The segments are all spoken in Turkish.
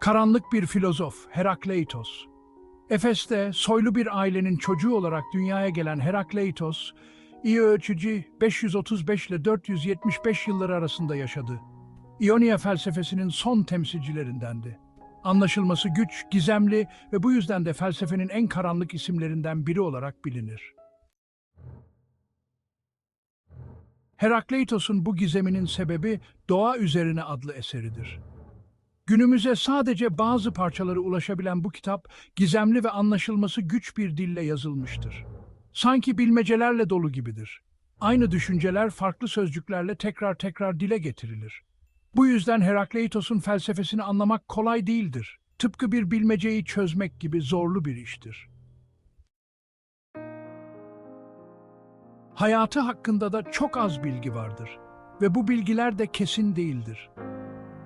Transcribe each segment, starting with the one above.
Karanlık bir filozof Herakleitos. Efes'te soylu bir ailenin çocuğu olarak dünyaya gelen Herakleitos, iyi ölçücü 535 ile 475 yılları arasında yaşadı. İonya felsefesinin son temsilcilerindendi. Anlaşılması güç, gizemli ve bu yüzden de felsefenin en karanlık isimlerinden biri olarak bilinir. Herakleitos'un bu gizeminin sebebi Doğa Üzerine adlı eseridir. Günümüze sadece bazı parçaları ulaşabilen bu kitap, gizemli ve anlaşılması güç bir dille yazılmıştır. Sanki bilmecelerle dolu gibidir. Aynı düşünceler farklı sözcüklerle tekrar tekrar dile getirilir. Bu yüzden Herakleitos'un felsefesini anlamak kolay değildir. Tıpkı bir bilmeceyi çözmek gibi zorlu bir iştir. Hayatı hakkında da çok az bilgi vardır ve bu bilgiler de kesin değildir.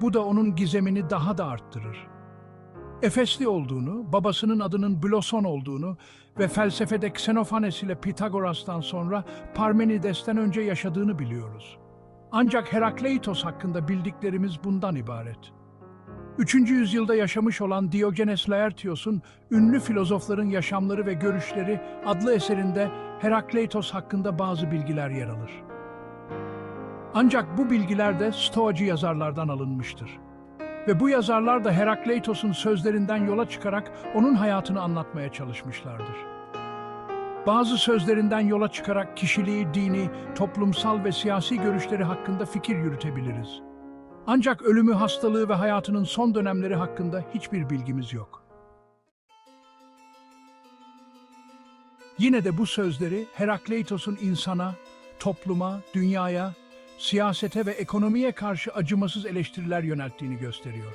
Bu da onun gizemini daha da arttırır. Efesli olduğunu, babasının adının Bloson olduğunu ve felsefede Xenofanes ile Pitagoras'tan sonra Parmenides'ten önce yaşadığını biliyoruz. Ancak Herakleitos hakkında bildiklerimiz bundan ibaret. 3. yüzyılda yaşamış olan Diogenes Laertios'un Ünlü Filozofların Yaşamları ve Görüşleri adlı eserinde Herakleitos hakkında bazı bilgiler yer alır. Ancak bu bilgiler de Stoacı yazarlardan alınmıştır. Ve bu yazarlar da Herakleitos'un sözlerinden yola çıkarak onun hayatını anlatmaya çalışmışlardır. Bazı sözlerinden yola çıkarak kişiliği, dini, toplumsal ve siyasi görüşleri hakkında fikir yürütebiliriz. Ancak ölümü, hastalığı ve hayatının son dönemleri hakkında hiçbir bilgimiz yok. Yine de bu sözleri Herakleitos'un insana, topluma, dünyaya, siyasete ve ekonomiye karşı acımasız eleştiriler yönelttiğini gösteriyor.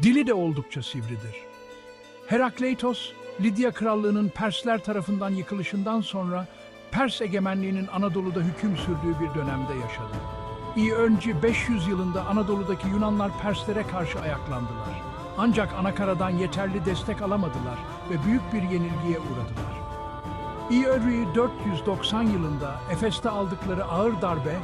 Dili de oldukça sivridir. Herakleitos, Lidya Krallığı'nın Persler tarafından yıkılışından sonra Pers egemenliğinin Anadolu'da hüküm sürdüğü bir dönemde yaşadı. İ. 500 yılında Anadolu'daki Yunanlar Perslere karşı ayaklandılar. Ancak anakaradan yeterli destek alamadılar ve büyük bir yenilgiye uğradılar. İ. 490 yılında Efes'te aldıkları ağır darbe,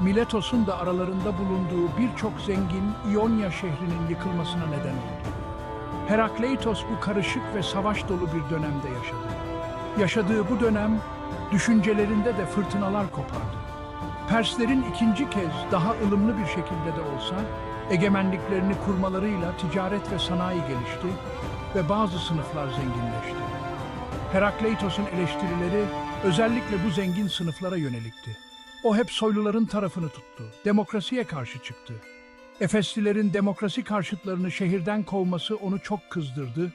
Miletos'un da aralarında bulunduğu birçok zengin İonya şehrinin yıkılmasına neden oldu. Herakleitos bu karışık ve savaş dolu bir dönemde yaşadı. Yaşadığı bu dönem, düşüncelerinde de fırtınalar kopardı. Perslerin ikinci kez daha ılımlı bir şekilde de olsa, egemenliklerini kurmalarıyla ticaret ve sanayi gelişti ve bazı sınıflar zenginleşti. Herakleitos'un eleştirileri özellikle bu zengin sınıflara yönelikti. O hep soyluların tarafını tuttu, demokrasiye karşı çıktı. Efeslilerin demokrasi karşıtlarını şehirden kovması onu çok kızdırdı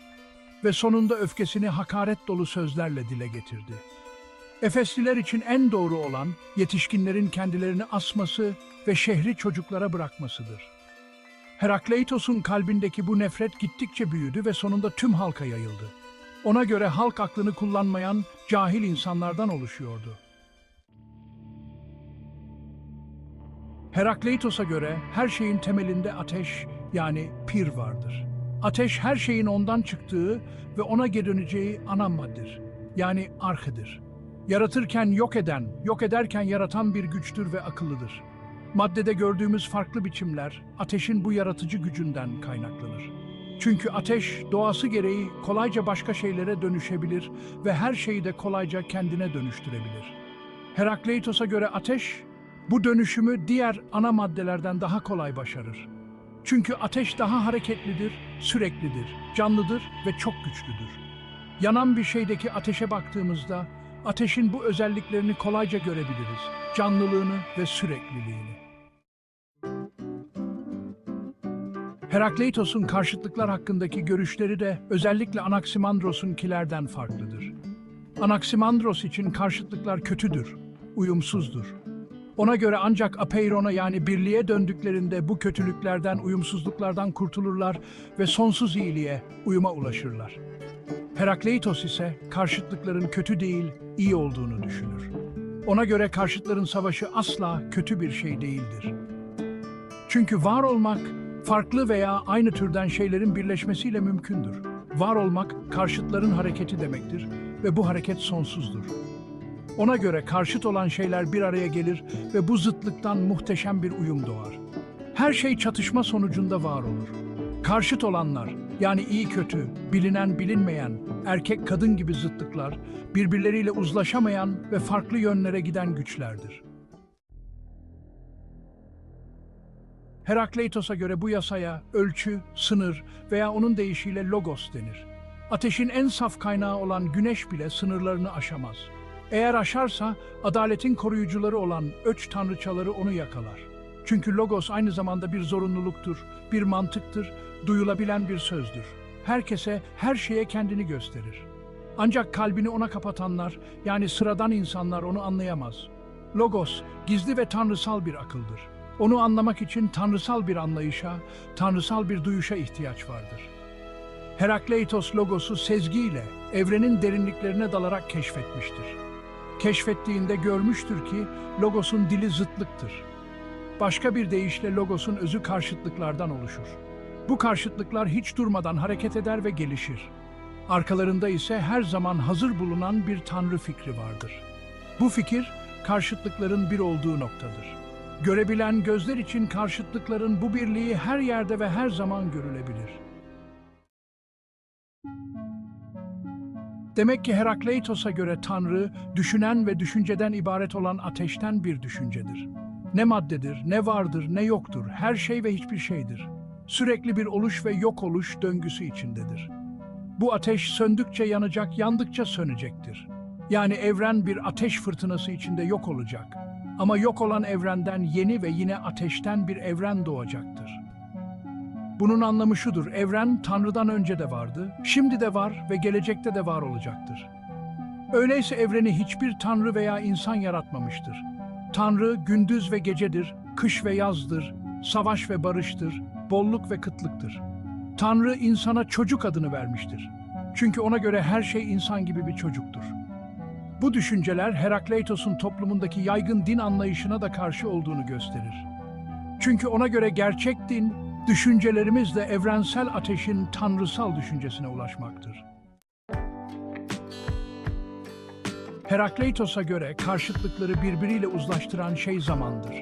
ve sonunda öfkesini hakaret dolu sözlerle dile getirdi. Efesliler için en doğru olan yetişkinlerin kendilerini asması ve şehri çocuklara bırakmasıdır. Herakleitos'un kalbindeki bu nefret gittikçe büyüdü ve sonunda tüm halka yayıldı. Ona göre halk aklını kullanmayan cahil insanlardan oluşuyordu. Herakleitos'a göre her şeyin temelinde ateş yani pir vardır. Ateş her şeyin ondan çıktığı ve ona geri döneceği ana maddedir. Yani arhıdır. Yaratırken yok eden, yok ederken yaratan bir güçtür ve akıllıdır. Maddede gördüğümüz farklı biçimler ateşin bu yaratıcı gücünden kaynaklanır. Çünkü ateş doğası gereği kolayca başka şeylere dönüşebilir ve her şeyi de kolayca kendine dönüştürebilir. Herakleitos'a göre ateş, bu dönüşümü diğer ana maddelerden daha kolay başarır. Çünkü ateş daha hareketlidir, süreklidir, canlıdır ve çok güçlüdür. Yanan bir şeydeki ateşe baktığımızda, ateşin bu özelliklerini kolayca görebiliriz, canlılığını ve sürekliliğini. Herakleitos'un karşıtlıklar hakkındaki görüşleri de özellikle Anaximandros'unkilerden farklıdır. Anaximandros için karşıtlıklar kötüdür, uyumsuzdur. Ona göre ancak apeiron'a yani birliğe döndüklerinde bu kötülüklerden, uyumsuzluklardan kurtulurlar ve sonsuz iyiliğe, uyuma ulaşırlar. Herakleitos ise karşıtlıkların kötü değil, iyi olduğunu düşünür. Ona göre karşıtların savaşı asla kötü bir şey değildir. Çünkü var olmak, farklı veya aynı türden şeylerin birleşmesiyle mümkündür. Var olmak, karşıtların hareketi demektir ve bu hareket sonsuzdur. Ona göre karşıt olan şeyler bir araya gelir ve bu zıtlıktan muhteşem bir uyum doğar. Her şey çatışma sonucunda var olur. Karşıt olanlar, yani iyi kötü, bilinen bilinmeyen, erkek kadın gibi zıtlıklar, birbirleriyle uzlaşamayan ve farklı yönlere giden güçlerdir. Herakleitos'a göre bu yasaya ölçü, sınır veya onun deyişiyle logos denir. Ateşin en saf kaynağı olan güneş bile sınırlarını aşamaz. Eğer aşarsa adaletin koruyucuları olan öç tanrıçaları onu yakalar. Çünkü logos aynı zamanda bir zorunluluktur, bir mantıktır, duyulabilen bir sözdür. Herkese, her şeye kendini gösterir. Ancak kalbini ona kapatanlar, yani sıradan insanlar onu anlayamaz. Logos, gizli ve tanrısal bir akıldır. Onu anlamak için tanrısal bir anlayışa, tanrısal bir duyuşa ihtiyaç vardır. Herakleitos Logos'u sezgiyle, evrenin derinliklerine dalarak keşfetmiştir. Keşfettiğinde görmüştür ki Logos'un dili zıtlıktır. Başka bir deyişle Logos'un özü karşıtlıklardan oluşur. Bu karşıtlıklar hiç durmadan hareket eder ve gelişir. Arkalarında ise her zaman hazır bulunan bir tanrı fikri vardır. Bu fikir, karşıtlıkların bir olduğu noktadır. Görebilen gözler için karşıtlıkların bu birliği her yerde ve her zaman görülebilir. Demek ki Herakleitos'a göre Tanrı, düşünen ve düşünceden ibaret olan ateşten bir düşüncedir. Ne maddedir, ne vardır, ne yoktur, her şey ve hiçbir şeydir. Sürekli bir oluş ve yok oluş döngüsü içindedir. Bu ateş söndükçe yanacak, yandıkça sönecektir. Yani evren bir ateş fırtınası içinde yok olacak. Ama yok olan evrenden yeni ve yine ateşten bir evren doğacaktır. Bunun anlamı şudur, evren Tanrı'dan önce de vardı, şimdi de var ve gelecekte de var olacaktır. Öyleyse evreni hiçbir Tanrı veya insan yaratmamıştır. Tanrı gündüz ve gecedir, kış ve yazdır, savaş ve barıştır, bolluk ve kıtlıktır. Tanrı insana çocuk adını vermiştir. Çünkü ona göre her şey insan gibi bir çocuktur. Bu düşünceler Herakleitos'un toplumundaki yaygın din anlayışına da karşı olduğunu gösterir. Çünkü ona göre gerçek din, düşüncelerimizle evrensel ateşin tanrısal düşüncesine ulaşmaktır. Herakleitos'a göre karşıtlıkları birbiriyle uzlaştıran şey zamandır.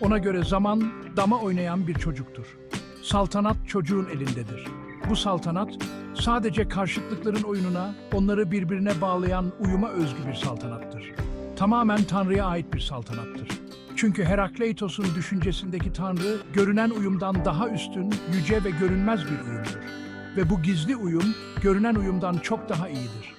Ona göre zaman, dama oynayan bir çocuktur. Saltanat çocuğun elindedir. Bu saltanat, sadece karşıtlıkların oyununa, onları birbirine bağlayan uyuma özgü bir saltanattır. Tamamen Tanrı'ya ait bir saltanattır. Çünkü Herakleitos'un düşüncesindeki Tanrı, görünen uyumdan daha üstün, yüce ve görünmez bir uyumdur. Ve bu gizli uyum, görünen uyumdan çok daha iyidir.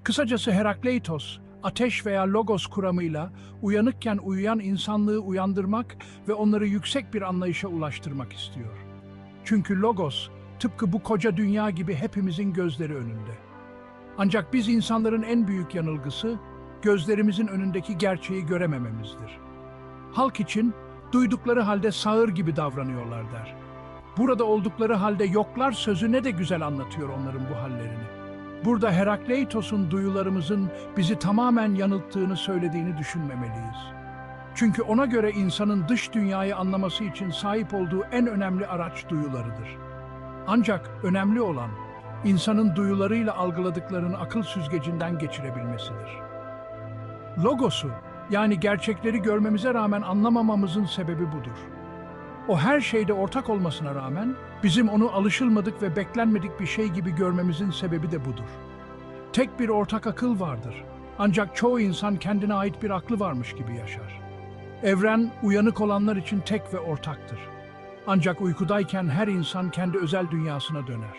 Kısacası Herakleitos, ateş veya logos kuramıyla uyanıkken uyuyan insanlığı uyandırmak ve onları yüksek bir anlayışa ulaştırmak istiyor. Çünkü logos, tıpkı bu koca dünya gibi hepimizin gözleri önünde. Ancak biz insanların en büyük yanılgısı, gözlerimizin önündeki gerçeği göremememizdir. Halk için duydukları halde sağır gibi davranıyorlar der. Burada oldukları halde yoklar sözü ne de güzel anlatıyor onların bu hallerini. Burada Herakleitos'un duyularımızın bizi tamamen yanılttığını söylediğini düşünmemeliyiz. Çünkü ona göre insanın dış dünyayı anlaması için sahip olduğu en önemli araç duyularıdır. Ancak önemli olan, insanın duyularıyla algıladıklarını akıl süzgecinden geçirebilmesidir. Logos'u, yani gerçekleri görmemize rağmen anlamamamızın sebebi budur. O her şeyde ortak olmasına rağmen, bizim onu alışılmadık ve beklenmedik bir şey gibi görmemizin sebebi de budur. Tek bir ortak akıl vardır. Ancak çoğu insan kendine ait bir aklı varmış gibi yaşar. Evren, uyanık olanlar için tek ve ortaktır. Ancak uykudayken her insan kendi özel dünyasına döner.